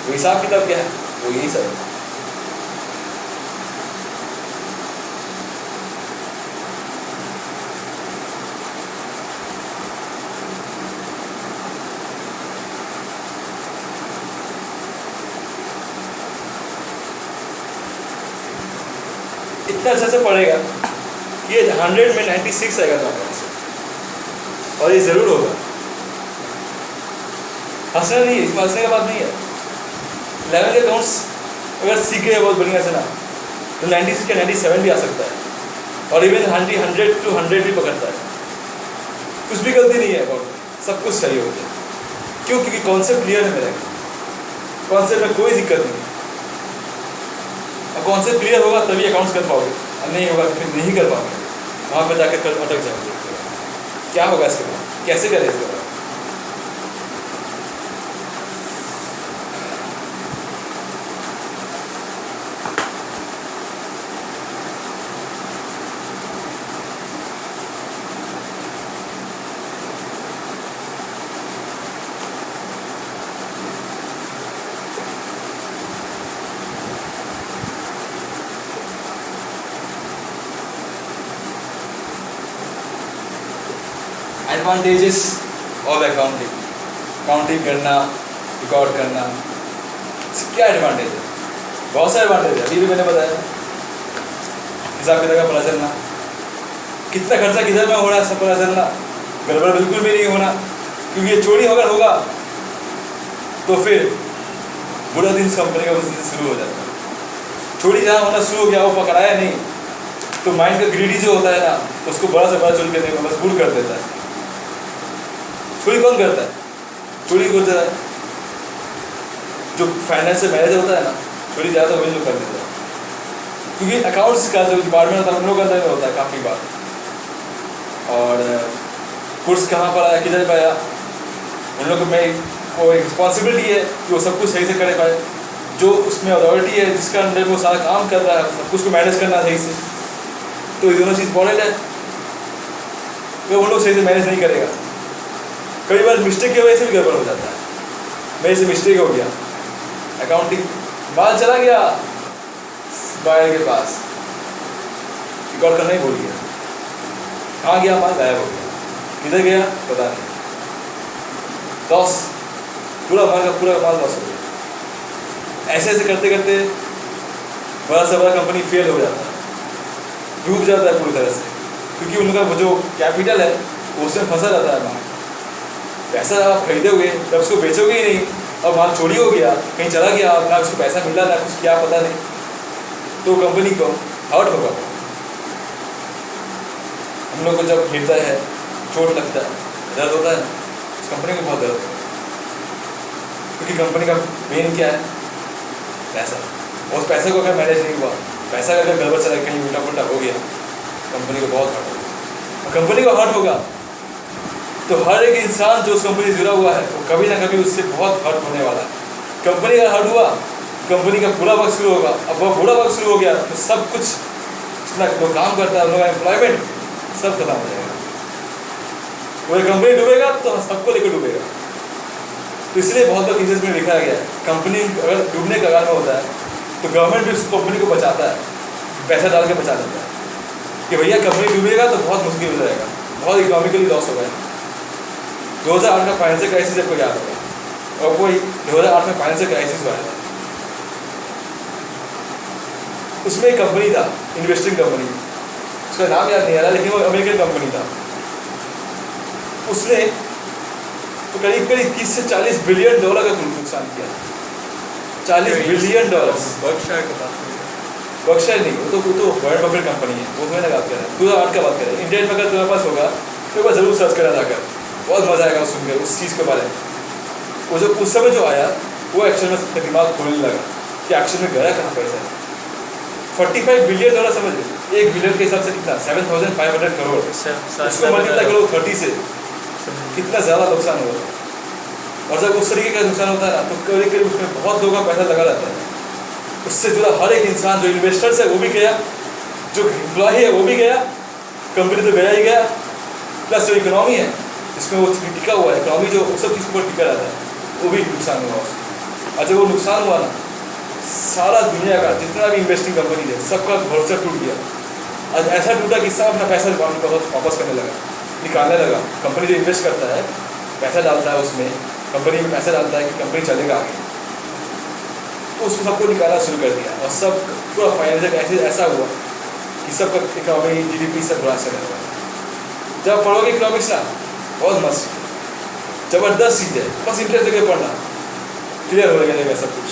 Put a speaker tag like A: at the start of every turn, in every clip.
A: तो हिसाब किताब क्या है, वो यही सब है। इतना अच्छा से पढ़ेगा कि ये 100 में 96 आएगा तो आपका, और ये ज़रूर होगा। हंसना नहीं है, इसमें हंसने का बात नहीं है। 11 अकाउंट्स अगर सीखे बहुत बढ़िया से ना तो 96 का 97 भी आ सकता है, और इवन 100 to 100 भी पकड़ता है। कुछ भी गलती नहीं है अकाउंट में, सब कुछ सही हो गया। क्यों? क्योंकि कॉन्सेप्ट क्लियर है मेरा, कॉन्सेप्ट में कोई दिक्कत नहीं है। कॉन्सेप्ट क्लियर होगा तभी अकाउंट्स कर पाओगे, और नहीं होगा तो फिर नहीं कर पाओगे, वहाँ पर जाकर अटक जाओगे। क्या होगा इसके बाद, कैसे करें इसके बाद? एडवांटेजेस ऑफ अकाउंटिंग, काउंटिंग करना, रिकॉर्ड करना, क्या एडवांटेज है? बहुत सारे एडवांटेज है, अभी भी मैंने बताया। हिसाब किताब का पता चलना, कितना खर्चा किधर में हो रहा है सब पता चलना, गड़बड़ बिल्कुल भी नहीं होना, क्योंकि ये चोरी अगर होगा तो फिर बुरा दिन कंपनी का बिजनेस शुरू हो जाता है। चोरी जहाँ होना शुरू हो गया, वो पकड़ाया नहीं तो माइंड का ग्रीडी जो होता है ना, उसको बड़ा से बड़ा चोरी करने को मजबूर कर देता है। चोरी कौन करता है? चोरी होता है जो फाइनेंस से मैनेजर होता है ना, चोरी ज़्यादा वही लोग कर देता है। क्योंकि अकाउंट्स का जो डिपार्टमेंट होता है उन लोगों के अंदर में होता है काफ़ी बार। और कोर्स कहाँ पर आया, किधर पर आया, उन लोगों में कोई रिस्पॉन्सिबिलिटी है कि वो सब कुछ सही से कर पाए। जो उसमें अथॉरिटी है जिसका अंदर वो सारा काम कर रहा है, सब कुछ को मैनेज करना सही से, तो ये दोनों चीज़ इंपॉर्टेंट है। तो उन लोग सही से मैनेज नहीं करेगा, कई बार मिस्टेक की वजह से भी गड़बड़ हो जाता है। मेरे से मिस्टेक हो गया, अकाउंटिंग माल चला गया बायर के पास, रिकॉर्ड करना ही भूल गया, कहाँ गया माल, गायब हो गया, किधर गया पता नहीं, लॉस, पूरा माल का पूरा माल लॉस हो गया। ऐसे ऐसे करते करते बड़ा से बड़ा कंपनी फेल हो जाता है, डूब जाता है पूरी तरह से, क्योंकि उनका जो कैपिटल है वो उसमें फंसा रहता है। माल पैसा आप खरीदोगे तब उसको बेचोगे ही नहीं, और माल चोरी हो गया, कहीं चला गया, ना उसको पैसा मिला ना कुछ, क्या पता नहीं, तो कंपनी को हर्ट होगा। हम लोग को जब गिरता है, चोट लगता है, दर्द होता है, उस कंपनी को बहुत दर्द होता है, क्योंकि कंपनी का मेन क्या है, पैसा। और उस पैसे को अगर मैनेज नहीं हुआ, पैसा अगर गड़बड़ चला, कहीं उल्टा पुल्टा हो गया, कंपनी को बहुत हर्ट होगा। और कंपनी को हर्ट होगा तो हर एक इंसान जो उस कंपनी से जुड़ा हुआ है वो कभी ना कभी उससे बहुत हर्ट होने वाला है। कंपनी का हर्ट हुआ, कंपनी का बुरा वक्त शुरू होगा। अब वह बुरा वक्त शुरू हो गया तो सब कुछ जितना लोग काम करता है, उन लोगों का एम्प्लॉयमेंट सब खत्म हो जाएगा। वो कंपनी डूबेगा तो सबको लेकर डूबेगा। तो इसलिए बहुत बार केसेस में लिखा गया है, कंपनी अगर डूबने का कारण होता है तो गवर्नमेंट भी उस कंपनी को बचाता है, पैसा डाल के बचा देता है कि भैया कंपनी डूबेगा तो बहुत मुश्किल हो जाएगा, बहुत इकोनॉमिकली लॉस होगा। 2008 का फाइनेंशियल क्राइसिस आपको याद होगा, और कोई 2008 में फाइनेंशियल क्राइसिस हुआ था, उसमें एक कंपनी था, इन्वेस्टिंग कंपनी, उसका नाम याद नहीं आ रहा, लेकिन वो अमेरिकन कंपनी था। उसने तो करीब करीब 30 से 40 बिलियन डॉलर का नुकसान किया। 40 बिलियन डॉलर।
B: बर्कशायर का बात करें,
A: बर्कशायर नहीं, वो तो वॉरेन बफेट कंपनी है, वो मैंने बात कर रहा है। 2008 का बात कर रहे हैं। इंटरनेट में अगर तुम्हारे पास होगा तो एक बार जरूर सर्च करा जाकर, बहुत मजा आएगा सुनकर उस चीज़ के बारे में। वो जो उस समय जो आया वो एक्शन में सबका दिमाग खोलने लगा कि एक्शन में गया कहाँ पैसा है। 45 बिलियन डॉलर समझ लो, 1 बिलियन के हिसाब से कितना, 7,500 करोड़, उसको मल्टीप्लाई करो 30 से, कितना ज़्यादा नुकसान हुआ। और जब उस तरीके का नुकसान होता है ना तो करीब करीब उसमें बहुत लोगों का पैसा लगा रहता है। उससे जुड़ा हर एक इंसान, जो इन्वेस्टर्स है वो भी गया, जो एम्प्लॉय है वो भी गया, कंपनी तो गया ही गया, प्लस जो इकोनॉमी है जिसमें वो टिका हुआ है, इकोनॉमी जो सब चीज़ पर टिका रहता है वो भी नुकसान हुआ उसको। अच्छा वो नुकसान हुआ ना, सारा दुनिया का जितना भी इन्वेस्टिंग कंपनी है सबका भरोसा टूट गया। आज ऐसा टूटा कि सब अपना पैसा वापस करने लगा, निकालने लगा। कंपनी जो इन्वेस्ट करता है, पैसा डालता है उसमें, कंपनी में पैसा डालता है कि कंपनी चलेगा आगे, तो उसमें सबको निकालना शुरू कर दिया और सब पूरा फाइनेंशियल ऐसा हुआ कि सबका इकोनॉमी GDP सब बुरा से लगा। जब पढ़ोगे इकोनॉमिक्स ना बहुत मस्त, जबरदस्त चीज़ है, बस इंटरेस्ट देकर पढ़ना, क्लियर हो जाएगा सब कुछ।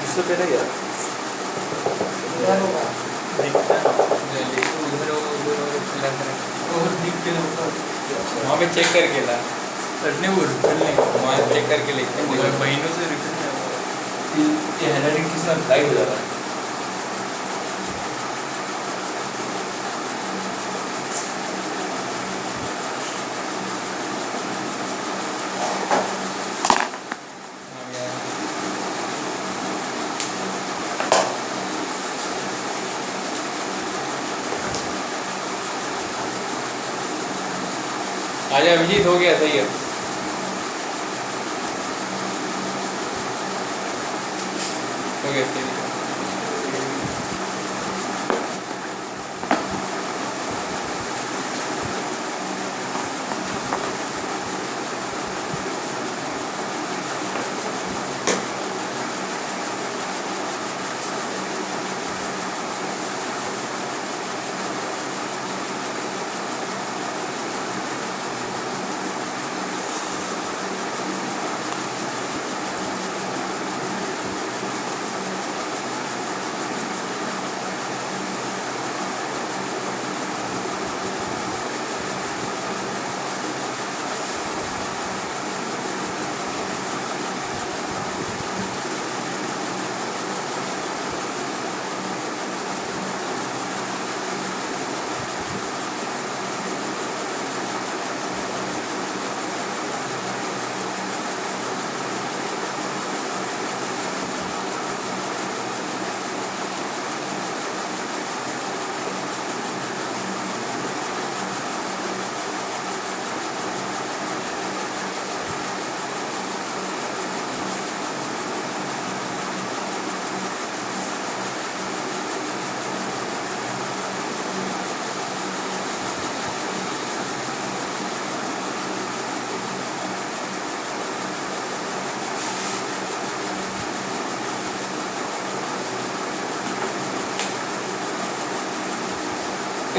A: इससे पहले क्या
B: वहाँ पे चेक करके ला, रटने वो रिफिल नहीं, वहाँ चेक करके लेते हैं, महीनों से रिफिल नहीं हुआ।
A: ये हैंडराइटिंग किसना लाइट हो जाता है।
B: आजा अभिजीत, हो गया सही है, हो गया सही है।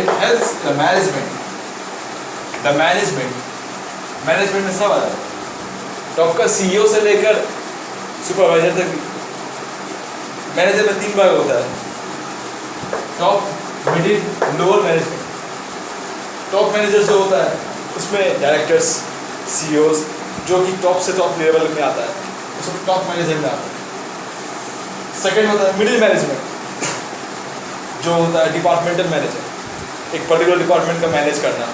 A: It helps the management. The management में सब आता है, टॉप का CEO से लेकर सुपरवाइजर तक। मैनेजर में 3 भाग होता है, top, middle, lower management. Top manager जो होता है उसमें डायरेक्टर्स, CEOs जो कि टॉप से टॉप लेवल में आता है, उसमें टॉप मैनेजर में आता है। सेकंड होता है मिडिल मैनेजमेंट, जो होता है डिपार्टमेंटल मैनेजर, एक पर्टिकुलर डिपार्टमेंट का मैनेज करना।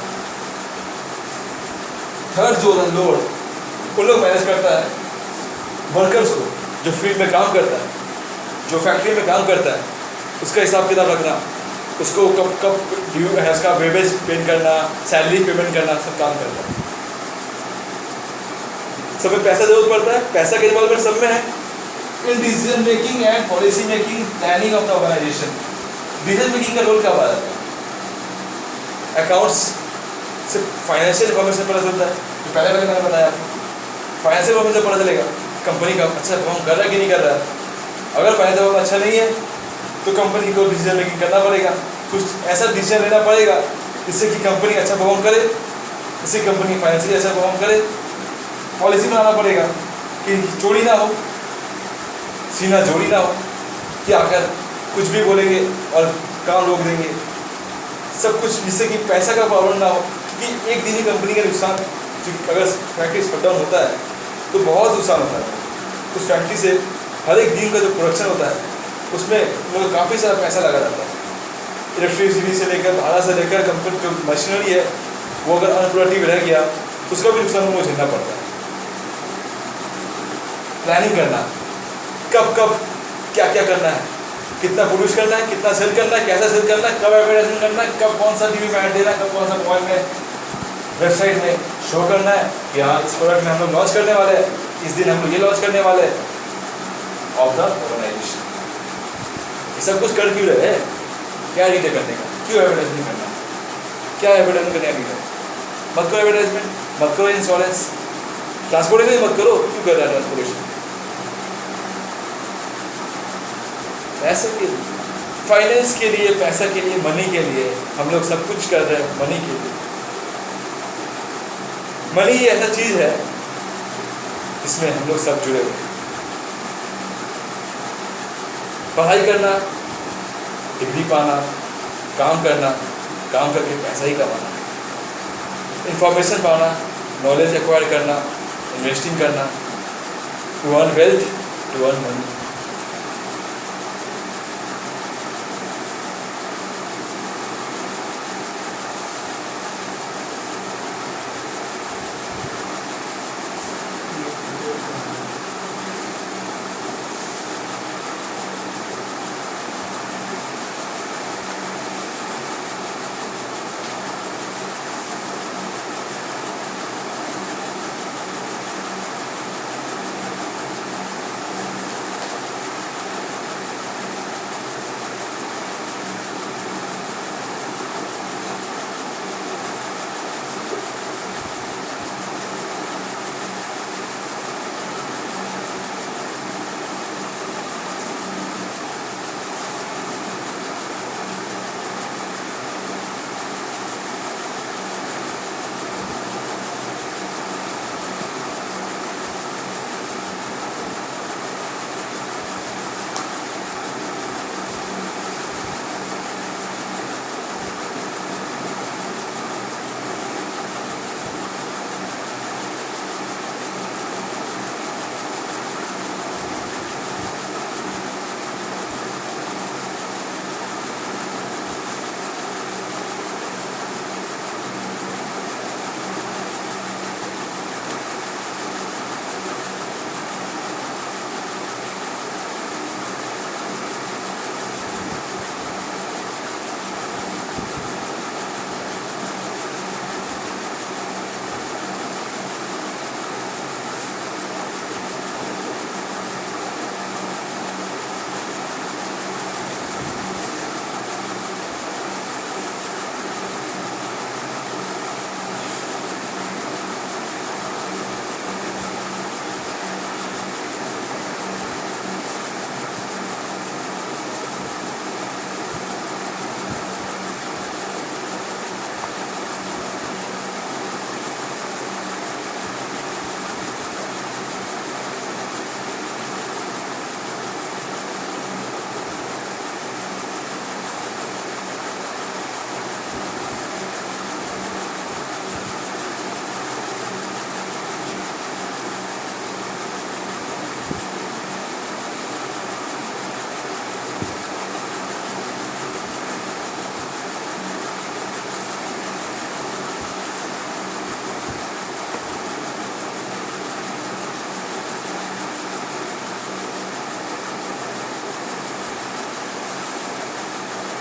A: थर्ड जो होता है लोअर, उन लोग मैनेज करता है वर्कर्स को, जो फील्ड में काम करता है, जो फैक्ट्री में काम करता है उसका हिसाब किताब रखना, उसको कब कब ड्यू है, उसका वेजेस पेड करना, सैलरी पेमेंट करना, सब काम करता है। सब में पैसा जरूरत पड़ता है, पैसा के इन्वॉल्वमेंट सब में है in decision making and policy making planning of the organisation. Decision making का रोल क्या आता है? अकाउंट्स से फाइनेंशियल इन्फॉर्मेशन पता चलता है, जो पहले मैंने बताया आपको। फाइनेंशियल इन्फॉर्मेशन पता चलेगा कंपनी का अच्छा परफॉर्म कर रहा है कि नहीं कर रहा है। अगर फाइनेंशियल अच्छा नहीं है तो कंपनी को डिसीजन मेकिंग करना पड़ेगा, कुछ ऐसा डिसीजन लेना पड़ेगा जिससे कि कंपनी अच्छा परफॉर्म करे, जिससे कंपनी फाइनेंशियली अच्छा परफॉर्म करे। पॉलिसी बनाना पड़ेगा कि चोरी ना हो, सीना जोड़ी ना हो, कि आकर कुछ भी बोलेंगे और काम रोक देंगे, सब कुछ जिससे कि पैसा का प्रॉब्लम ना हो। क्योंकि एक दिन ही कंपनी का नुकसान, अगर फैक्ट्री शट डाउन होता है तो बहुत नुकसान होता है। उस फैक्ट्री से हर एक दिन का जो प्रोडक्शन होता है उसमें मतलब काफ़ी सारा पैसा लगा रहता है। इलेक्ट्रिसिटी से लेकर, भाड़ा से लेकर, कंपनी जो मशीनरी है वो अगर अनप्रोडक्टिव रह गया तो उसका भी नुकसान उनको झेलना पड़ता है। प्लानिंग करना, कब कब क्या क्या करना है, कितना प्रोड्यूस करना है, कितना सेल करना है, कैसा सेल करना है, कब एडवर्टाइजमेंट करना है, कब कौन सा टीवी में ऐड देना है, कब कौन सा मोबाइल में वेबसाइट में शो करना है कि हाँ इस प्रोडक्ट में हम लोग लॉन्च करने वाले हैं, इस दिन हम लोग ये लॉन्च करने वाले हैं ऑफ द ऑर्गेनाइजेशन। ये सब कुछ कर क्यों रहे हैं? क्या रीडर करने का, क्यों एडवर्टाइजमेंट करना, क्या एडवर्टाइजमेंट करने का रीडर? मत करो एडवर्टाइजमेंट, मत करो इंश्योरेंस, ट्रांसपोर्टेशन मत करो, क्यों कर रहा है ट्रांसपोर्टेशन? पैसे के लिए, फाइनेंस के लिए, पैसा के लिए, मनी के लिए हम लोग सब कुछ कर रहे हैं, मनी के लिए। मनी ऐसा चीज है जिसमें हम लोग सब जुड़े हुए हैं। पढ़ाई करना, डिग्री पाना, काम करना, काम करके पैसा ही कमाना, इंफॉर्मेशन पाना, नॉलेज एक्वायर करना, इन्वेस्टिंग करना, to earn wealth, to earn money.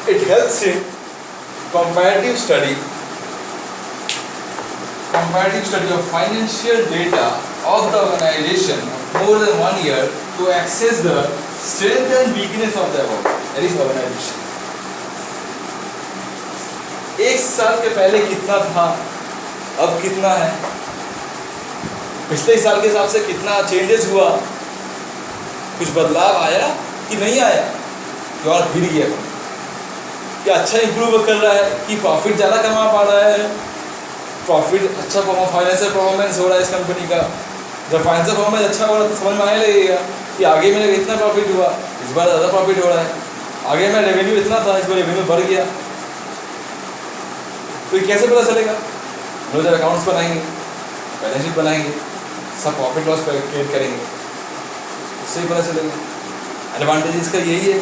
A: It helps in comparative study of financial data of the organization more than 1 year to access the strength and weakness of the organization. एक साल के पहले कितना था, अब कितना है, पिछले साल के हिसाब से कितना चेंजेस हुआ, कुछ बदलाव आया कि नहीं आया, कि और गिर गया, क्या अच्छा इंप्रूव कर रहा है, कि प्रॉफिट ज़्यादा कमा पा रहा है, प्रॉफिट अच्छा फाइनेंशियल परफॉर्मेंस हो रहा है इस कंपनी का। जब फाइनेंशियल परफॉर्मेंस अच्छा हो रहा है तो समझ में आने लगेगा कि आगे मेरा इतना प्रॉफिट हुआ, इस बार ज़्यादा प्रॉफिट हो रहा है, आगे मेरा रेवेन्यू इतना था, इस बार रेवेन्यू बढ़ गया। तो ये कैसे पता चलेगा? हम लोग जब अकाउंट्स बनाएंगे, बैलेंस शीट बनाएंगे, सब प्रॉफिट लॉस क्रिएट करेंगे, उससे ही पता चलेगा। एडवांटेज इसका यही है,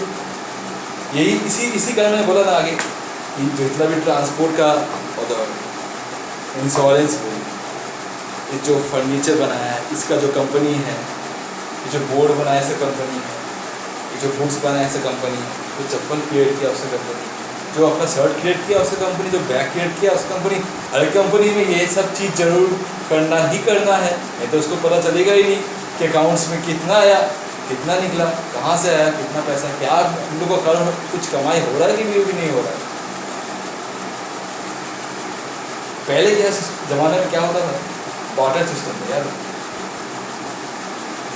A: यही इसी कारण मैंने बोला था आगे कि जितना भी ट्रांसपोर्ट का और इंश्योरेंस हो, ये जो फर्नीचर बनाया है इसका जो कंपनी है, ये जो बोर्ड बनाया ऐसे कंपनी है, ये जो बुक्स बनाया ऐसे कंपनी है, जो चप्पल क्रिएट किया उससे कंपनी, जो अपना शर्ट क्रिएट किया उससे कंपनी, जो बैग क्रिएट किया उस कंपनी। हर कंपनी में ये सब चीज़ जरूर करना ही करना है, नहीं तो उसको पता चलेगा ही नहीं कि अकाउंट्स में कितना आया, कितना निकला, कहाँ से आया, कितना पैसा, क्या उन लोगों का कुछ कमाई हो रहा है कि नहीं हो रहा है। पहले क्या ज़माने में क्या होता था, बार्टर सिस्टम था यार,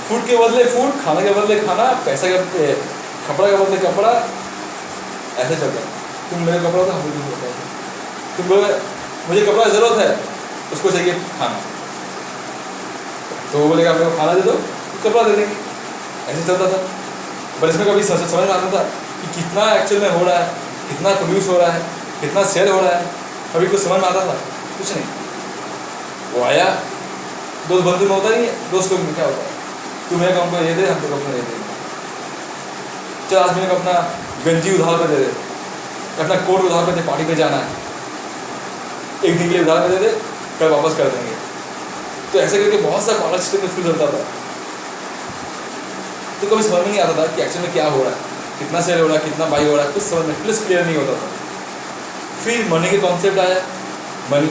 A: फूड के बदले फूड, खाने के बदले खाना, पैसा के कपड़ा के बदले कपड़ा, ऐसे चलता है। तुम मेरे कपड़ा होता, मुझे होता है, तुम बोले मुझे कपड़ा की ज़रूरत है, उसको चाहिए खाना, तो वो बोलेगा मेरे को खाना दे दो, कपड़ा दे देंगे, ऐसे चलता था। पर इसमें कभी समझ में आता था कि कितना एक्चुअल में हो रहा है, कितना प्रोड्यूस हो रहा है, कितना सेल हो रहा है, कभी कुछ समझ में आता था? कुछ नहीं। वो आया, दोस्त बंधु में होता नहीं है, दोस्त लोग में क्या होता है, तू मेरे कंपनी दे दे, हम तो कंपनी दे देंगे, चल आज मेरे को अपना गंजी उधार पे दे दे, अपना कोट उधार पे दे, पार्टी पे जाना है, एक दिन के लिए उधार पे दे दे, कल वापस कर देंगे। तो ऐसे करके बहुत सा पार्लर सिस्टम में थ्रू चलता था। तो कभी समझ में नहीं आता था कि एक्चुअल में क्या हो रहा है, कितना सेल हो रहा है, कितना बाई हो रहा है, कुछ समझ में क्लियर नहीं होता था। फिर मनी के कॉन्सेप्ट आया, मनी,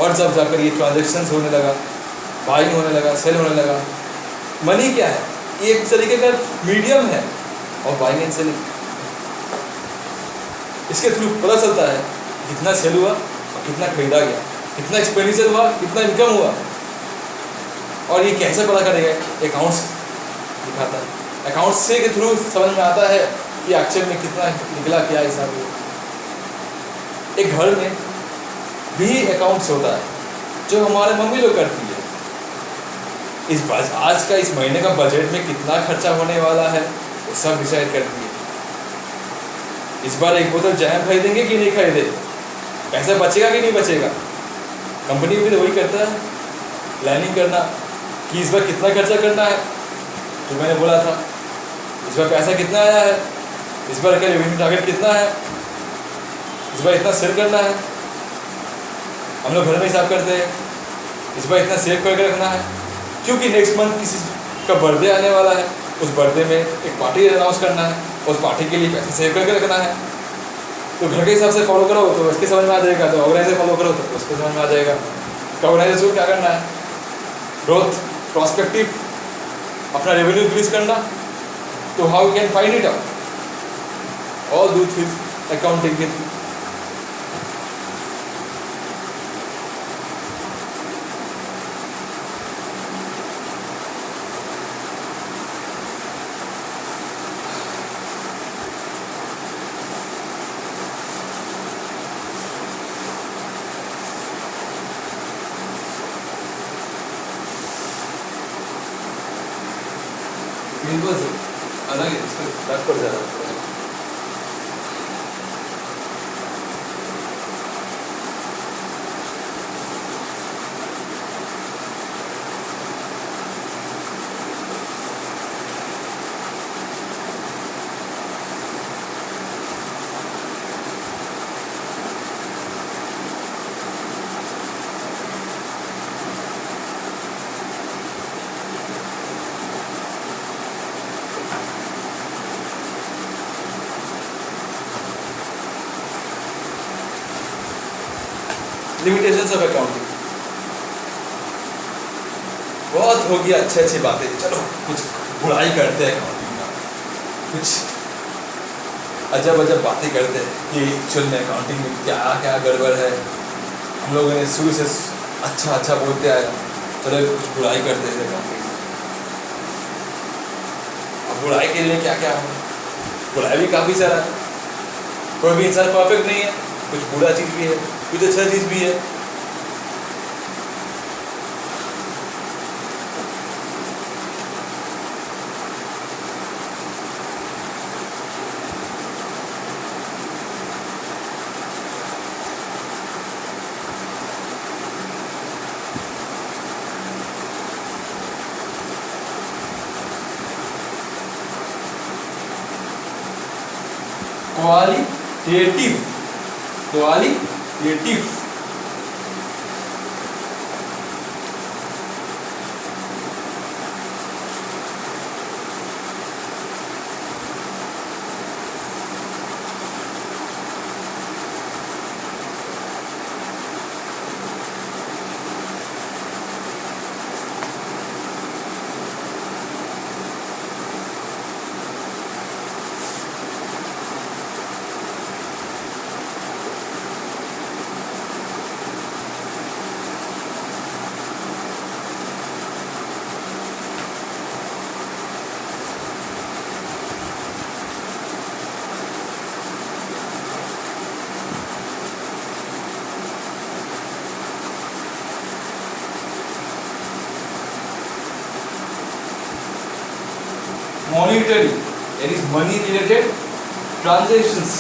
A: और जब जाकर ये ट्रांजेक्शन्स होने लगा, बाइंग होने लगा, सेल होने लगा। मनी क्या है? ये एक तरीके का मीडियम है और बाइंग एंड सेलिंग। इसके थ्रू पता चलता है कितना सेल हुआ और कितना खरीदा गया, कितना एक्सपेंडिचर हुआ, कितना इनकम हुआ। और ये कैसे पता करेगा? अकाउंट्स दिखाता है, अकाउंट्स से के थ्रू समझ में आता है कि एक्चुअल में कितना निकला, क्या हिसाब हुआ। एक घर में भी अकाउंट्स होता है जो हमारे मम्मी लोग करती है। आज का इस महीने का बजट में कितना खर्चा होने वाला है वो सब डिसाइड करती है। इस बार एक बोतल जैम खरीदेंगे कि नहीं खरीदे, पैसा बचेगा कि नहीं बचेगा, कंपनी भी तो वही करता है, प्लानिंग करना कि इस बार कितना खर्चा करना है। तो मैंने बोला था इस बार पैसा कितना आया है, इस बार का रेवेन्यू टारगेट कितना है, इस बार इतना सेल करना है। हम लोग घर में हिसाब करते हैं, इस बार इतना सेव करके रखना है, क्योंकि नेक्स्ट मंथ किसी का बर्थडे आने वाला है, उस बर्थडे में एक पार्टी अनाउंस करना है, उस पार्टी के लिए पैसे सेव करके रखना है। तो घर के हिसाब से फॉलो करो तो उसके समझ में आ जाएगा, तो ऑर्गेनाइजर फॉलो करो तो उसको समझ में आ जाएगा कि ऑर्गेनाइजर को क्या करना है। ग्रोथ प्रॉस्पेक्टिव, अपना रेवेन्यू इंक्रीज करना, तो how you can find it out, all do thing accounting के थ्रू। बस अलग है, इसका बैक पड़ जा रहा है। Limitations of accounting. बहुत हो गया अच्छी अच्छी बातें, चलो कुछ बुराई करते हैं अकाउंटिंग का, कुछ अजब अजब बातें करते हैं कि एक्चुअल में अकाउंटिंग में क्या क्या गड़बड़ है। हम लोगों ने शुरू से अच्छा अच्छा बोलते आए, चलो कुछ बुराई करते हैं अकाउंटिंग। अब बुराई के लिए क्या क्या हो, बुराई भी काफ़ी सारा है। कोई भी इंसान परफेक्ट नहीं है, कुछ बुरा चीज़ भी है, कुछ अच्छा चीज़ भी है। Qualitative, qualitative monetary, that is money related transactions.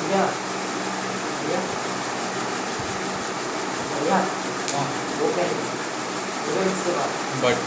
C: भैया भैया भैया वो क्या है इसके बाद
A: But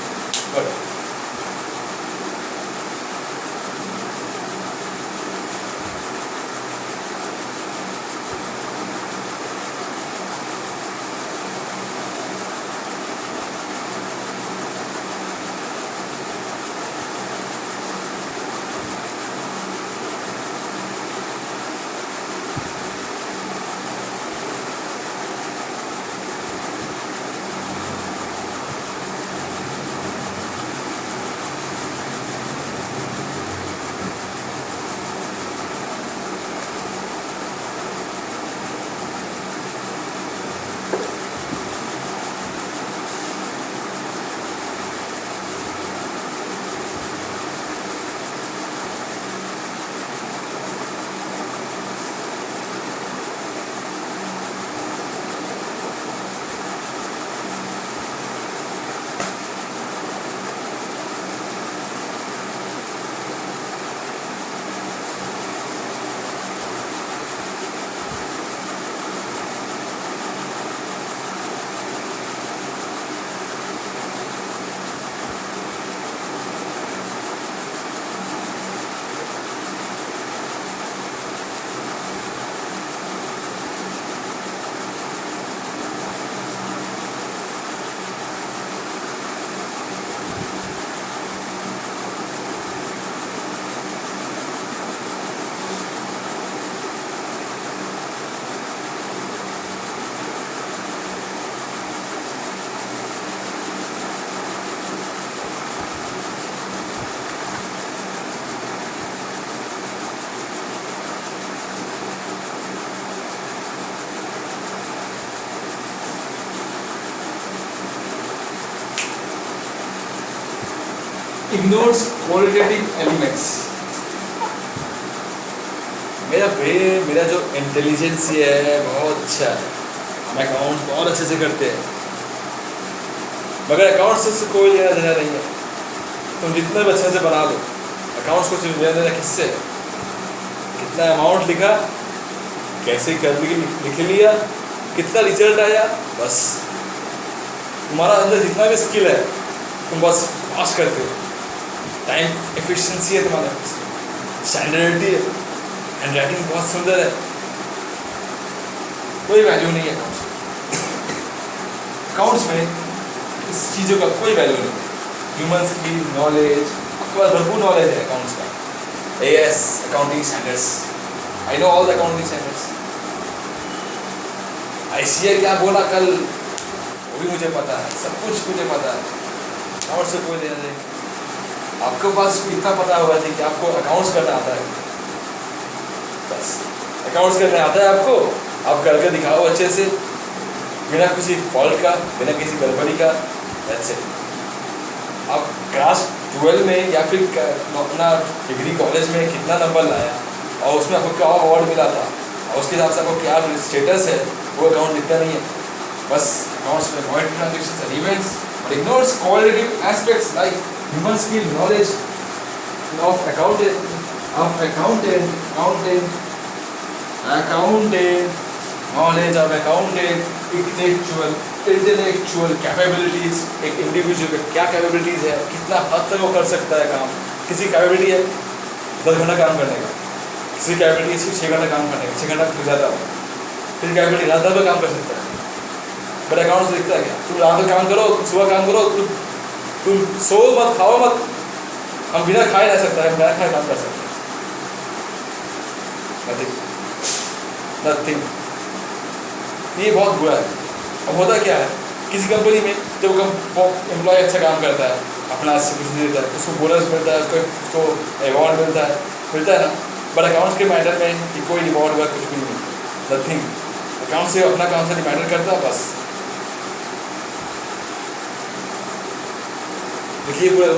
A: ignores qualitative elements. मेरा ब्रेन, मेरा जो इंटेलिजेंस है बहुत अच्छा है, हम अकाउंट्स बहुत अच्छे से करते हैं, मगर अकाउंट्स से कोई लेना देना नहीं है। तुम जितना भी अच्छे से बना लो, अकाउंट्स को सिर्फ लेना देना किससे है? कितना अमाउंट लिखा, कैसे कर लिख लिया, कितना रिजल्ट आया, बस तुम्हारा अंदर जितना भी स्किल है तुम बस पास करते हो। टाइम एफिशिएंसी है तुम्हारे पास, स्टैंडर्डिटी है, हैंड राइटिंग बहुत सुंदर है, कोई वैल्यू नहीं है अकाउंट्स में। इस चीज़ों का कोई वैल्यू नहीं है। ह्यूमन स्किल, नॉलेज, आपके पास भरपूर नॉलेज है अकाउंट्स का। AS accounting standards, I know all the accounting standards. ICA क्या बोला कल वो भी मुझे पता है, सब कुछ मुझे पता है, अकाउंट्स से कोई लेना नहीं। आपके पास इतना पता होगा कि आपको अकाउंट्स करना आता है, बस अकाउंट्स करना आता है आपको, आप करके दिखाओ अच्छे से, बिना किसी फॉल्ट का, बिना किसी गड़बड़ी का, that's it। आप क्लास 12 में या फिर अपना डिग्री कॉलेज में कितना नंबर लाया और उसमें आपको क्या अवार्ड मिला था और उसके हिसाब से आपको क्या स्टेटस है, वो अकाउंट दिखता नहीं है। बस अकाउंट्स में monetary transactions and events but ignores qualitative aspects like human skill, knowledge of accountant, knowledge of accountant, intellectual capabilities, एक इंडिविजुअल का क्या कैपेबिलिटीज़ है, कितना हद तक वो कर सकता है काम। किसी कैपेबिलिटी है 10 घंटा काम करने का, किसी कैपेबिलिटी है सिर्फ 6 घंटा काम करने का, 6 घंटा थक जाता है, किसी कैपेबिलिटी रात भर काम कर सकता है। बट अकाउंट से दिखता है क्या, तुम रात भर काम करो, सुबह काम करो, तुम सो मत, खाओ मत, हम बिना खाए रह सकता है, बिना खाए काम कर सकते हैं, नथिंग। ये बहुत बुरा है। अब होता क्या है, किसी कंपनी में जब एम्प्लॉय अच्छा काम करता है, अपना से कुछ नहीं देता है, उसको बोनस मिलता है, उसको अवार्ड मिलता है ना। बट अकाउंट्स के मैटर में कि कोई रिवॉर्ड हुआ, कुछ भी नहीं, नथिंग। अकाउंट से अपना काम से मैटर करता है, बस देखिए पूरा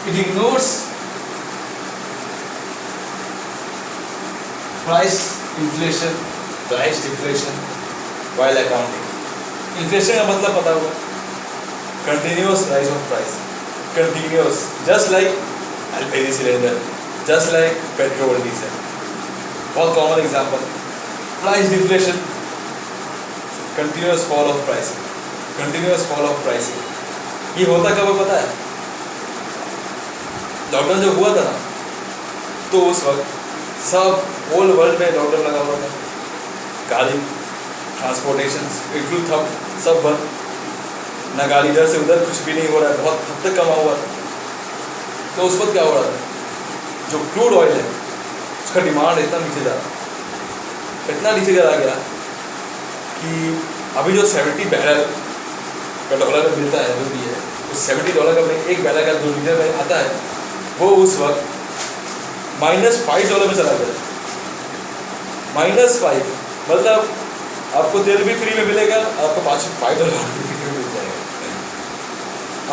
A: it ignores price inflation, price deflation while accounting. Inflation का मतलब पता होगा, continuous rise of price, continuous, just like LPG cylinder, just like petrol, diesel. बहुत common example. Price deflation, continuous fall of pricing, continuous fall of pricing. ये होता कब पता है? लॉकडाउन जब हुआ था ना, तो उस वक्त सब होल वर्ल्ड में लॉकडाउन लगा हुआ था, गाड़ी, ट्रांसपोर्टेशन बिल्कुल ठप, सब बंद, ना गाड़ी इधर से उधर, कुछ भी नहीं हो रहा है, बहुत हद तक कमा हुआ था। तो उस वक्त क्या हो रहा था, जो क्रूड ऑयल है उसका डिमांड इतना नीचे जा रहा, इतना नीचे चला गया कि अभी जो 70 बैरल का डॉलर में मिलता है, जो भी है, उस $70 का एक बैरल का 2 लीटर में आता है, वो उस वक्त -$5 में चला गया। -5 मतलब आपको तेल भी फ्री में मिलेगा, आपको $5 भी फ्री में मिल जाएगा।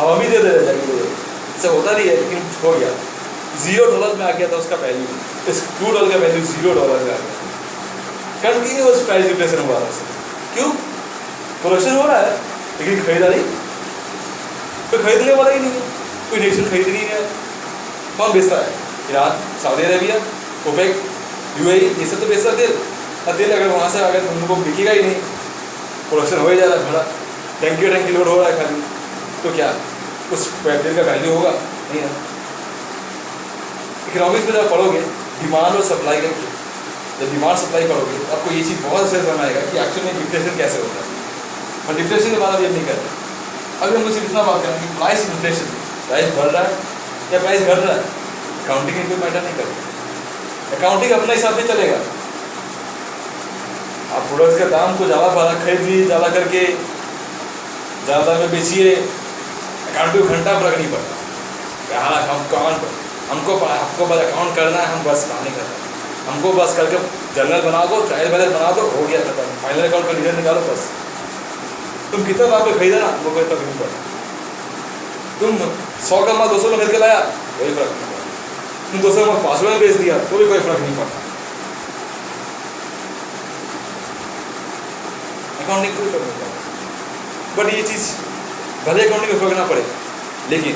A: अब हम ही दे दे जाएंगे, ऐसा होता नहीं है लेकिन हो गया। $0 में आ गया था उसका वैल्यू, इस $2 का वैल्यू $0 में आ गया। कंटिन्यूअस प्राइस डिप्रेशन हुआ था। क्यों? प्रोडक्शन हो रहा है लेकिन खरीदारी कोई खरीदने वाला ही नहीं है, कोई नेशन खरीद नहीं है। कौन बेचता है? Iran, Saudi Arabia, OPEC, UAE, ये सब तो बेचता तेल। और तेल अगर वहाँ से अगर उनको बिकेगा ही नहीं, प्रोडक्शन हो ही जा रहा है, भरा टैंकी लोड हो रहा है खाली, तो क्या उस तेल का वैल्यू होगा? नहीं है। इकोनॉमिक्स में जब पढ़ोगे डिमांड और सप्लाई का, जब डिमांड सप्लाई पढ़ोगे तो आपको ये चीज़ बहुत अच्छे से समझ आएगा कि एक्चुअल में डिफ्लेशन कैसे होता है। और डिफ्लेशन के बाद अब ये नहीं करते। अभी हम सिर्फ इतना बात करेंगे प्राइस इन्फ्लेशन, प्राइस बढ़ रहा है या प्राइस घट रहा है, अकाउंटिंग में कोई मैटर नहीं करता। अकाउंटिंग अपने हिसाब से चलेगा। आप प्रोडक्ट्स का दाम को ज़्यादा खरीदिए, ज़्यादा करके ज़्यादा में बेचिए, अकाउंटिंग को घंटा फर्क नहीं पड़ता। हाँ हमको बस अकाउंट करना है, हम बस काम नहीं करना। हमको बस करके जर्नल बना दो, ट्रायल बैलेंस बना दो, हो गया खत्म, फाइनल अकाउंट का रिजल्ट निकालो बस। तुम कितना दाम पे खरीदा ना वो कोई फर्क नहीं पड़ता। तुम 100 का माल 200 में खरीद के लाया, कोई फर्क नहीं पड़ता। तुम 200 का माल 500 में बेच दिया तो भी कोई फर्क नहीं पड़ता। अकाउंटिंग कोई फर्क नहीं पड़ता। बट ये चीज़ भले अकाउंटिंग में फर्क ना पड़े, लेकिन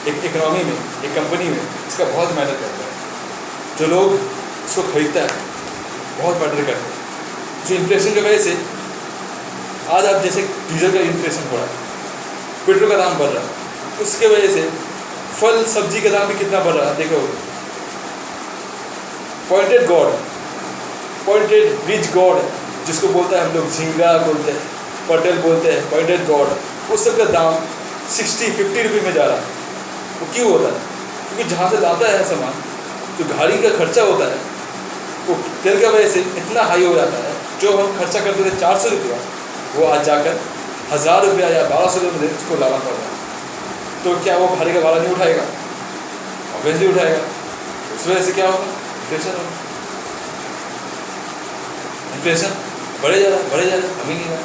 A: एक इकोनॉमी में, एक कंपनी में इसका बहुत मैटर करता है। जो लोग इसको खरीदता है बहुत मैटर करता है। जो इन्फ्लेशन की वजह से आज आप जैसे डीजल का इन्फ्लेशन हो रहा है, पेट्रोल का दाम बढ़ रहा है, उसके वजह से फल सब्जी का दाम भी कितना बढ़ रहा है देखो। Pointed God, pointed rich God जिसको बोलता है हम लोग, झींगा बोलते हैं, पटेल बोलते हैं, पॉइंटेड गॉड, उस सब का दाम 60-50 रुपये में जा रहा है। वो क्यों होता है? क्योंकि जहाँ से जाता है सामान, जो गाड़ी का खर्चा होता है वो तेल की वजह से इतना हाई हो जाता है। जो हम खर्चा करते थे 400 रुपया, वो आज जाकर 1000 रुपया या 1200 रुपये में उसको लाना पड़ रहा है। तो क्या वो भारी का भाड़ा नहीं उठाएगा? ऑब्वियसली उठाएगा। उस वजह से क्या होगा? इन्फ्लेशन होगा। इन्फ्लेशन बढ़े जा रहा है, कमी नहीं रहा।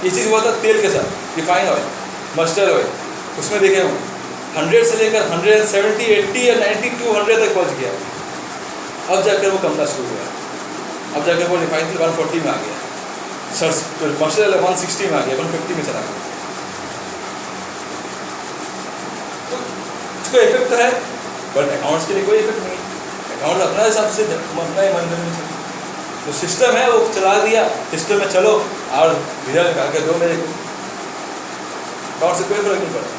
A: ये चीज़ हुआ था तेल के साथ, रिफाइन ऑयल, मस्टर्ड ऑयल, उसमें देखे हो 100 से लेकर 170, 80 या 90, 200 तक पहुँच गया। अब जाकर वो कमना शुरू हुआ। अब जाकर वो रिफाइन 140 में आ गया, सर मस्टर्ड ऑयल 160 में आ गया, 150 में चला गया। तो इसको इफेक्ट तो है, बट अकाउंट्स के लिए कोई इफेक्ट नहीं है। अकाउंट अपना हिसाब से अपना ही मन में चले। तो सिस्टम है वो चला दिया, सिस्टम में चलो और रिजल्ट निकाल के दो मेरे को, अकाउंट से कोई फर्क नहीं पड़ता।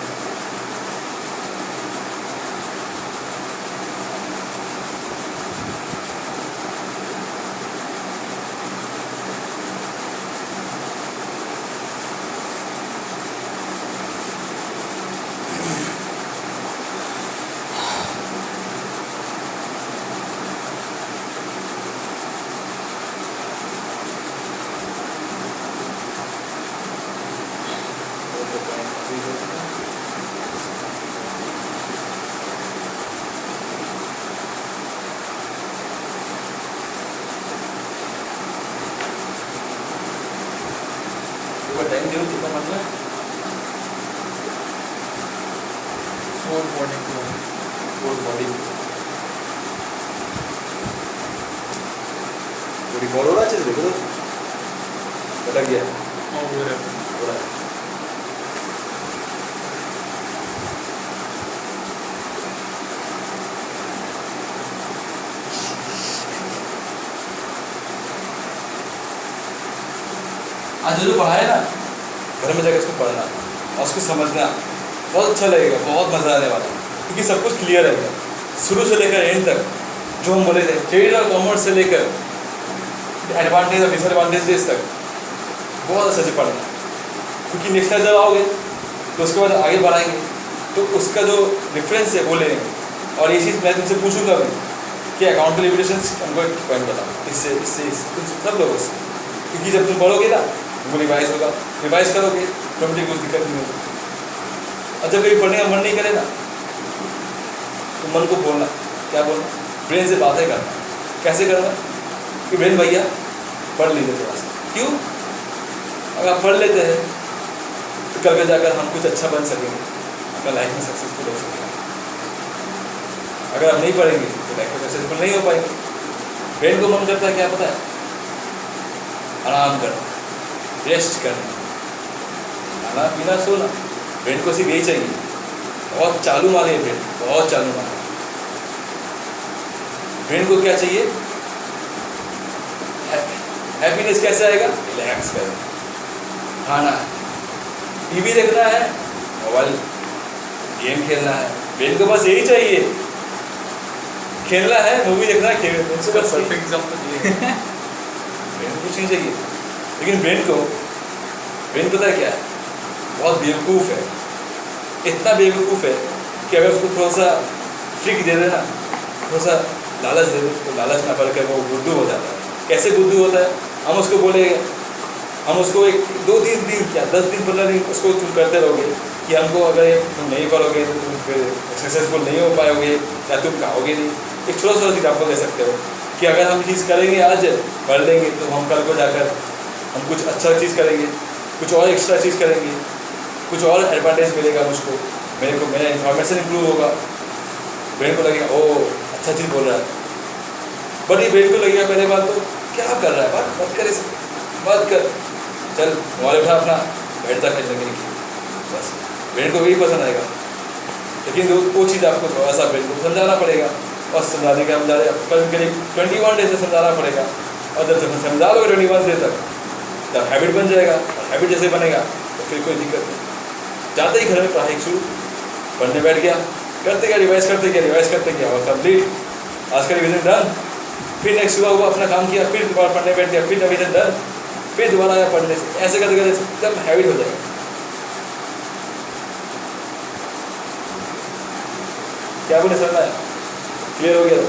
A: टाइम देखो कितना मतलब 4:40 तो रिकॉर्ड हो रहा है। देखो तो अटक गया हो रहा है। आज जो पढ़ाया ना, घर में जाकर उसको पढ़ना और उसको समझना, बहुत अच्छा लगेगा, बहुत मज़ा आने वाला है। क्योंकि सब कुछ क्लियर है शुरू से लेकर एंड तक। जो हम बोले थे ट्रेड और कॉमर्स से लेकर एडवांटेज और डिसएडवांटेजेस तक बहुत अच्छे से पढ़ना। क्योंकि नेक्स्ट टाइम जब आओगे तो उसके बाद आगे बढ़ाएंगे तो उसका जो डिफरेंस है वो लेंगे। और ये चीज़ मैं तुमसे पूछूंगा भी कि अकाउंट के लिमिटेशंस हमको एक पॉइंट बताओ इससे सब लोगों से। क्योंकि जब तुम पढ़ोगे ना तुमको रिवाइज होगा, रिवाइज करोगे तो मुझे कुछ दिक्कत नहीं होगी। और जब कभी पढ़ने का मन नहीं करे ना तो मन को बोलना, क्या बोलना, ब्रेन से बातें करना। कैसे करना? कि बहन भैया पढ़ लीजिए थोड़ा सा। क्यों? अगर आप पढ़ लेते हैं तो कल को जाकर हम कुछ अच्छा बन सकेंगे, अपना लाइफ में सक्सेसफुल हो सकेंगे। अगर आप नहीं पढ़ेंगे तो लाइफ में सक्सेसफुल नहीं हो पाएंगे। बहन को मन करता है क्या पता है? आराम करना, रेस्ट करना, खाना पीना सोना। बहन को सिर्फ यही चाहिए। बहुत चालू माले है बहन, बहुत चालू माले। बहन को क्या चाहिए? हैप्पीनेस कैसे आएगा? रिलैक्स करना, खाना है, टीवी देखना है, मोबाइल गेम खेलना है। बहन को बस यही चाहिए, खेलना है, मूवी देखना है, खेलना है।
B: परफेक्ट एग्जांपल ये है।
A: बहन को कुछ नहीं चाहिए। लेकिन बहन पता है क्या है? बहुत बेवकूफ़ है। इतना बेवकूफ़ है कि अगर उसको थोड़ा सा ट्रिक दे देना, थोड़ा सा लालच दे दे, तो लालच ना पड़ कर वो बुद्धू हो जाता है। कैसे बुद्धू होता है? हम उसको बोलेंगे, हम उसको 1-2-3 दिन क्या 10 दिन 15 दिन उसको तुम करते रहोगे कि हमको अगर ये तुम नहीं पढ़ोगे तो तुम फिर सक्सेसफुल नहीं हो पाओगे या तुम खाओगे नहीं। एक छोटा छोटा एग्जाम्पल दे सकते हो कि अगर हम चीज़ करेंगे आज, पढ़ लेंगे, तो हम कल को जाकर हम कुछ अच्छा चीज़ करेंगे, कुछ और एक्स्ट्रा चीज़ करेंगे, कुछ और एडवांटेज मिलेगा मुझको, मेरे को मेरा इन्फॉर्मेशन इंप्रूव होगा। बहन को लगेगा ओ अच्छा चीज़ बोल रहा है। बट ये बहन को लगेगा पहले बात तो क्या कर रहा है, बात मत करे, मत कर, चल मोबाइल उठा अपना, बैठता खेलने के लिए। बस बहन को वही पसंद आएगा। लेकिन वो चीज़ आपको थोड़ा सा बहन को समझाना पड़ेगा, और समझाने के कल के लिए 21 डेज से समझाना पड़ेगा। और जब तक समझा लोगे 21 डेज तक, जब हैबिट बन जाएगा, और हैबिट जैसे बनेगा तो फिर कोई दिक्कत नहीं। जाते ही घर में पढ़ाई शुरू, पढ़ने बैठ गया, करते गया, रिवाइज करते गया और कंप्लीट। आज का रिविजन डन, फिर नेक्स्ट सुबह हुआ अपना काम किया, फिर दोबारा पढ़ने बैठ गया, फिर रिविजन डन, फिर दोबारा आया पढ़ने से। ऐसे करते करते एकदम हैबिट हो जाएगा। क्या बोले समझ आया? क्लियर हो गया?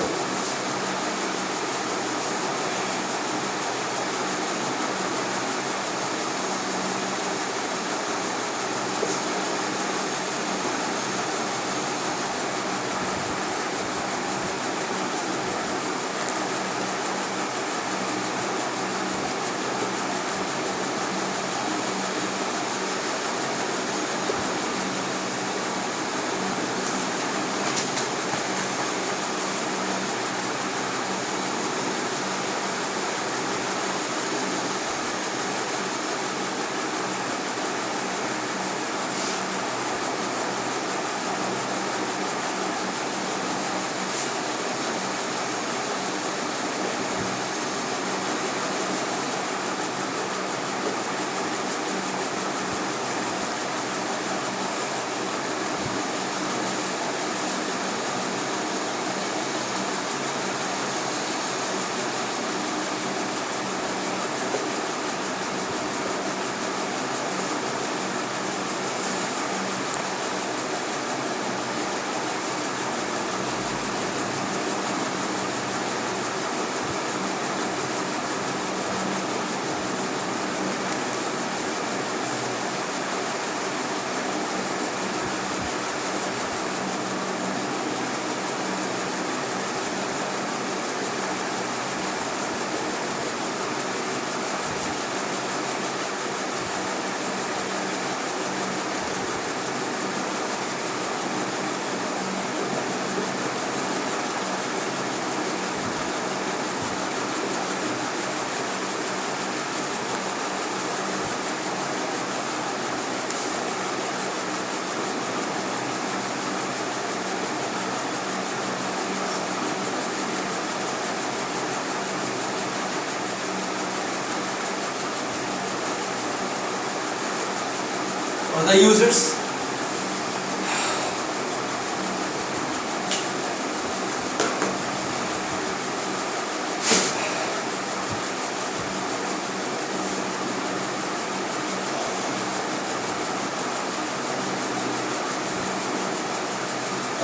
A: For the users,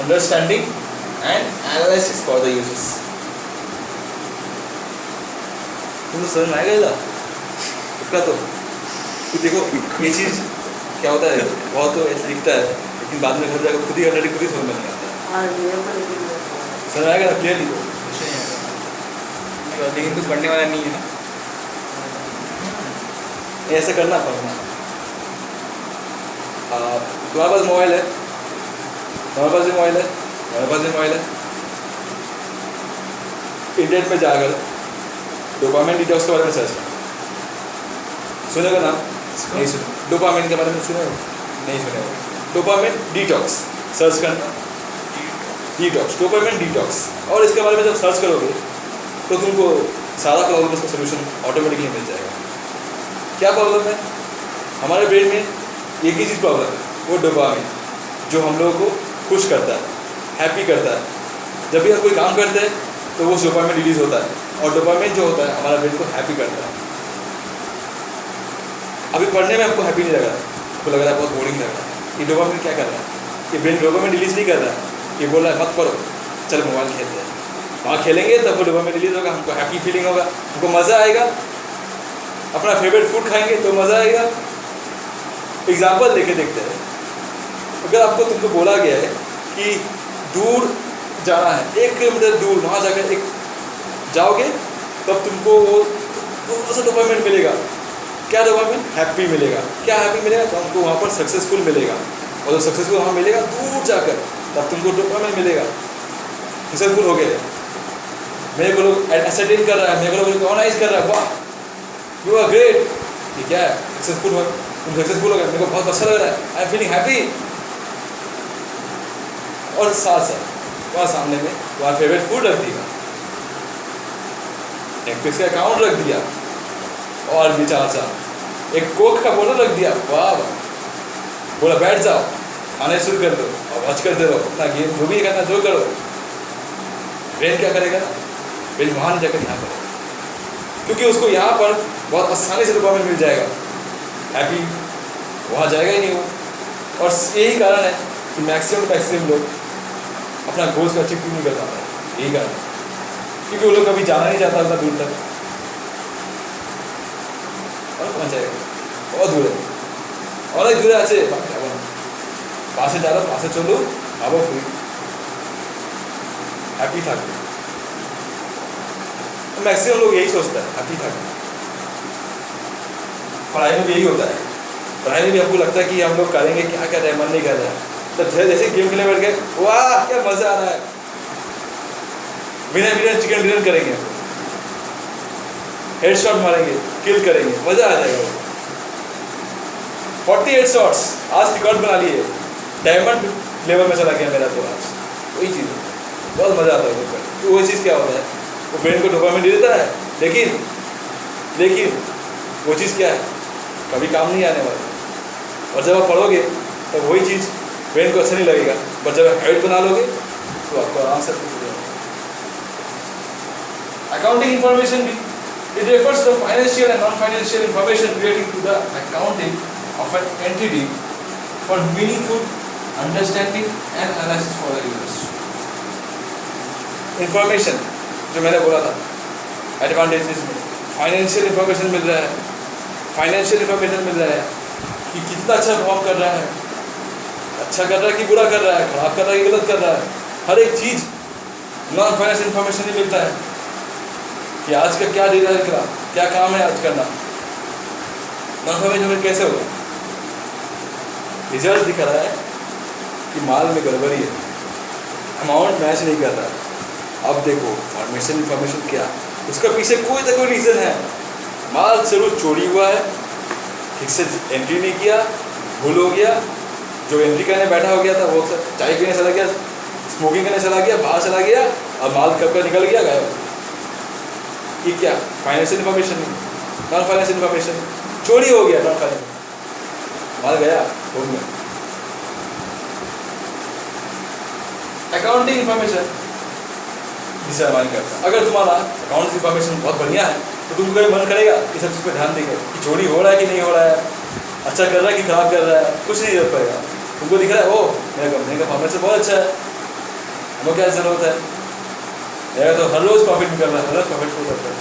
A: understanding and analysis for the users. तुमको समझ में आएगा इसका तो देखो ये चीज़ क्या होता है, बहुत तो ऐसे दिखता है लेकिन बाद में घर जाकर खुद ही ऑलरेडी खुद ही समझ में नहीं आता है। समझ आएगा ना क्लियरली?
B: अच्छी बात, लेकिन तू पढ़ने वाला नहीं है ना।
A: ऐसे करना पड़ना। तुम्हारे पास मोबाइल है, तुम्हारे पास भी मोबाइल है, हमारे पास भी मोबाइल है। इंटरनेट में जाकर डोपामिन डिटॉक्स के बारे में सर्च करना। सुनेगा नाम? नहीं सुने। डोपामिन के बारे में सुने हो? नहीं सुने हो। डोपामिन डिटॉक्स सर्च करना। Detox, dopamine detox. और इसके बारे में जब सर्च करोगे तो तुमको सारा प्रॉब्लम का सोल्यूशन ऑटोमेटिकली मिल जाएगा। क्या प्रॉब्लम है? हमारे ब्रेन में एक ही चीज़ प्रॉब्लम है, वो डोपामिन, जो हम लोगों को खुश करता है, हैप्पी करता है। जब भी हम कोई काम करते हैं तो वो डोपामिन रिलीज होता है, और डोपामिन जो होता है हमारा ब्रेन को हैप्पी करता है। अभी पढ़ने में हमको हैप्पी नहीं लग रहा है, आपको लग रहा है बहुत बोरिंग लग रहा है। ये डोपामिन क्या कर रहा है? ये ब्रेन डोपामिन रिलीज नहीं कर रहा है, ये बोल रहा है मत पढ़ो, चल मोबाइल खेलते हैं। वहाँ खेलेंगे तब वो डोपामिन रिलीज होगा, हमको हैप्पी फीलिंग होगा, हमको मज़ा आएगा। अपना फेवरेट फूड खाएंगे तो मज़ा आएगा। एग्जाम्पल लेके देखते हैं। अगर आपको तुमको बोला गया है कि दूर जाना है, 1 किलोमीटर दूर, वहाँ जाकर एक जाओगे तब तुमको वो थोड़ा सा डोपामिन मिलेगा। क्या डोपामिन? हैप्पी मिलेगा। क्या हैप्पी मिलेगा? तो हमको वहाँ पर सक्सेसफुल मिलेगा, और जो सक्सेसफुल वहाँ मिलेगा दूर जाकर, तब तुमको डोपामिन मिलेगा। सक्सेसफुल हो गए, मेरे को लोग एसेटेन कर रहा है, मेरे को लोग रिकॉग्नाइज कर रहा है, वाह यू आर ग्रेट। ये क्या है? सक्सेसफुल हो, तुम सक्सेसफुल हो गए, मेरे को बहुत अच्छा लग रहा है, आई एम फीलिंग हैप्पी। और साथ साथ वहाँ सामने में वहाँ फेवरेट फूड रख दिया, नेटफ्लिक्स का अकाउंट रख दिया, और भी 4 एक कोक का बोतल रख दिया, वाह वाह, बोला बैठ जाओ, खाने शुरू कर दो और वॉच करते रहो, अपना गेम जो भी करना जो करो। ब्रेन क्या करेगा? ब्रेन वहाँ नहीं जाकर यहाँ करेगा, क्योंकि उसको यहाँ पर बहुत आसानी से डोपामिन मिल जाएगा, हैप्पी वहाँ जाएगा ही नहीं वो। और यही कारण है कि मैक्सिमम लोग अपना गोल्स को अचीव नहीं कर पाते, यही कारण है, क्योंकि वो लोग कभी जाना नहीं चाहता उतना दूर तक। और पहुँच जाएगा, बहुत दूर है, অনেক দূরে আছে, পাশে যারা পাশে চলো, আবার ফ্রি, हैप्पी থাকবে। मैक्सिमम लोग यही सोचता है, हैप्पी थाकना। पढ़ाई में भी यही होता है, पढ़ाई में भी हमको लगता है कि हम लोग करेंगे, क्या कर रहे हैं, मन नहीं कर रहा है, तो जैसे गेम खेलने बैठ गए, वाह क्या मजा आ रहा है, बिना चिकन डिनर करेंगे, हेडशॉट मारेंगे, किल करेंगे, मजा आ जाएगा। 48 शॉट्स आज रिकॉर्ड बना लिए, डायमंड लेवल में चला गया मेरा, तो आज वही चीज़ है, बहुत मजा आता है। तो वही चीज़ क्या होता है, वो ब्रेन को डोपामिन दे देता है, लेकिन वो चीज़ क्या है, कभी काम नहीं आने वाला। और जब आप पढ़ोगे तो वही चीज़ ब्रेन को अच्छा नहीं लगेगा, पर जब आप हैबिट बना लोगे तो आपको आराम से अकाउंटिंग इंफॉर्मेशन भी, it refers to financial and non-financial information relating to the accounting of an entity for meaningful understanding and analysis for the users. Information जो मैंने बोला था, एडवांटेजेस में फाइनेंशियल इंफॉर्मेशन मिल रहा है, फाइनेंशियल इंफॉर्मेशन मिल रहा है कि कितना अच्छा परफॉर्म कर रहा है, अच्छा कर रहा है कि बुरा कर रहा है, खराब कर रहा है कि गलत कर रहा है, हर एक चीज़ नॉन फाइनेंशियल इंफॉर्मेशन ही मिलता है कि आज का क्या डेटा है, क्या काम है आज करना। नॉन फाइनेंशियल कैसे होगा? रिजल्ट दिखा रहा है कि माल में गड़बड़ी है, अमाउंट मैच नहीं कर रहा। अब देखो इंफॉर्मेशन क्या, उसका पीछे कोई ना कोई रीज़न है, माल जरूर चोरी हुआ है, ठीक से एंट्री नहीं किया, भूल हो गया, जो एंट्री करने बैठा हो गया था वो चाय पीने चला गया, स्मोकिंग करने चला गया, बाहर चला गया, और माल कब का निकल गया, गायब। ये क्या? फाइनेंशियल इंफॉर्मेशन नहीं, नॉन फाइनेंशियल इंफॉर्मेशन, चोरी हो गया, नॉन फाइनेंशियल, माल गया, हो गया। अकाउंटिंग इंफॉर्मेशन जिसे हमारे करता है, अगर तुम्हारा अकाउंट इंफॉर्मेशन बहुत बढ़िया है तो तुमको कभी मन करेगा कि सब चीज़ पर ध्यान देंगे कि चोरी हो रहा है कि नहीं हो रहा है, अच्छा कर रहा है कि खराब कर रहा है, कुछ नहीं कर पाएगा। तुमको दिख रहा है ओ मेरा कंपनी का परफॉर्मेंस बहुत अच्छा है, हमें क्या ज़रूरत है, मेरा तो हर रोज़ प्रॉफिट निकल रहा है, हर रोज़ प्रॉफिट हो जाता है।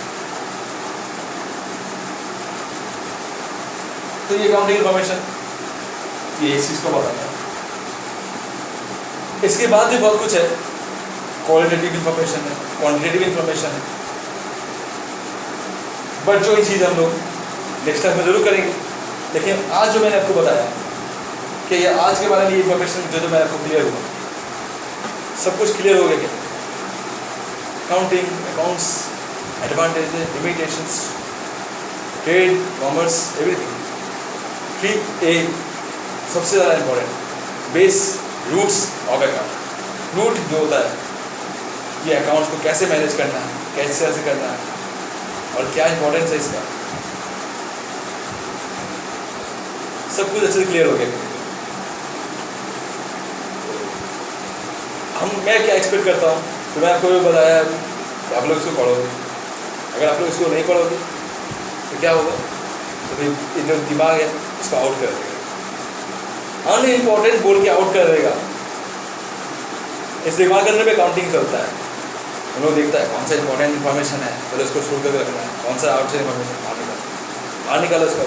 A: तो ये अकाउंटिंग इंफॉर्मेशन ये इस चीज़ को बताता है। इसके बाद भी बहुत कुछ है, क्वालिटेटिव इंफॉर्मेशन है, क्वांटिटेटिव इंफॉर्मेशन है। बट जो ये चीज़ हम लोग नेक्स्ट टाइम में जरूर करेंगे। लेकिन आज जो मैंने आपको बताया कि ये आज के बारे में ये इन्फॉर्मेशन जो मैंने आपको क्लियर हुआ, सब कुछ क्लियर हो गया क्या? Counting, accounts, advantages, limitations, trade, commerce, everything. 3A सबसे ज़्यादा important, base, roots of account. Root जो होता है ये अकाउंट्स को कैसे मैनेज करना है, कैसे करना है और क्या इंपॉर्टेंस है इसका, सब कुछ अच्छे से क्लियर हो गया। मैं क्या एक्सपेक्ट करता हूँ, तो मैं आपको बताया कि आप लोग इसको पढ़ोगे। अगर आप लोग इसको नहीं पढ़ोगे तो क्या होगा? तो फिर ये जो दिमाग है उसको आउट कर देगा, अनइम्पॉर्टेंट बोल के आउट कर देगा। इस दिमाग करने पे काउंटिंग चलता है। हम लोग देखता है कौन सा इंपॉर्टेंट इन्फॉर्मेशन है, पहले उसको छोड़ कर रखना है, कौन सा आउट से इन्फॉर्मेशन बाहर निकालो उसका।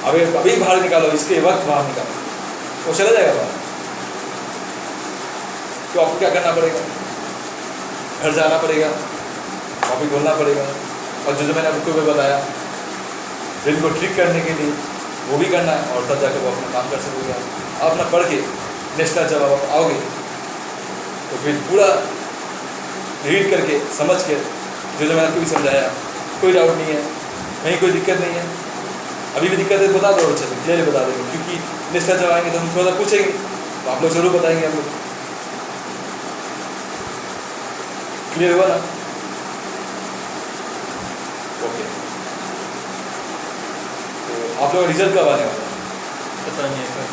A: अभी बाहर निकालो, इसके वक्त बाहर निकालो, वो चला जाएगा बाहर। तो आपको क्या करना पड़ेगा? घर जाना पड़ेगा, कॉपी खोलना पड़ेगा, और जो मैंने आपको भी बताया दिल को ठीक करने के लिए वो भी करना है, और तब जाकर वो अपना काम कर सकोगे। आप अपना पढ़ के नेक्स्ट टाइम जब आप आओगे तो फिर पूरा रीड करके समझ के जो मैंने आपको भी समझाया, कोई डाउट नहीं है, कहीं कोई दिक्कत नहीं है। अभी भी दिक्कत है बता दो, चलो क्लियर बता देंगे, क्योंकि नेक्स्ट टाइम जब आएंगे तो हम थोड़ा सा पूछेंगे तो आप लोग जरूर बताएंगे। हम लोग क्लियर हुआ ना? ओके, तो आप लोग रिजल्ट कब आने वाला है?
B: पता नहीं है।